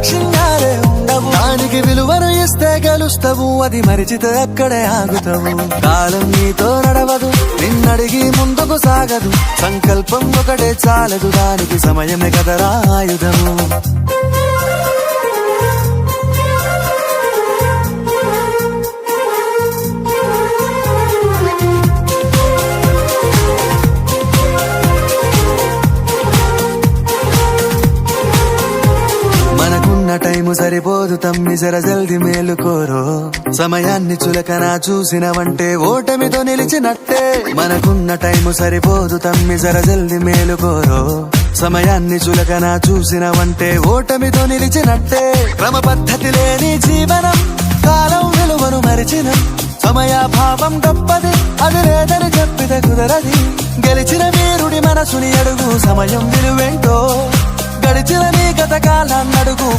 దాక్షిణ్యాలే ఉండవు. దానికి విలువను ఇస్తే గెలుస్తావు, అది మరిచితే అక్కడే ఆగుతావు. కాలం నీతో నడవదు, నిన్నడిగి ముందుకు సాగదు. సంకల్పం ఒకటే చాలదు, దానికి సమయమే కదరా ఆయుధము. మనకున్న టైము సరిపోదు తమ్మి, జర జల్ది మేలుకోరో. సమయాన్ని చులకన చూసినవంటే ఓటమితో నిలిచినట్టే. మనకున్న టైము సరిపోదు తమ్మి, జర జల్ది మేలుకోరో. సమయాన్ని చులకన చూసినవంటే ఓటమితో నిలిచినట్టే. క్రమ పద్ధతి లేని జీవనం, కాలం విలువను మరిచిన. సమయాభావం గొప్పది, అది లేదని చెప్పితే కుదరది. గెలిచిన వీరుడి మనసుని అడుగు, సమయం విలువేంటో. గడిచిన నీ గత కాలాన్నడుగు,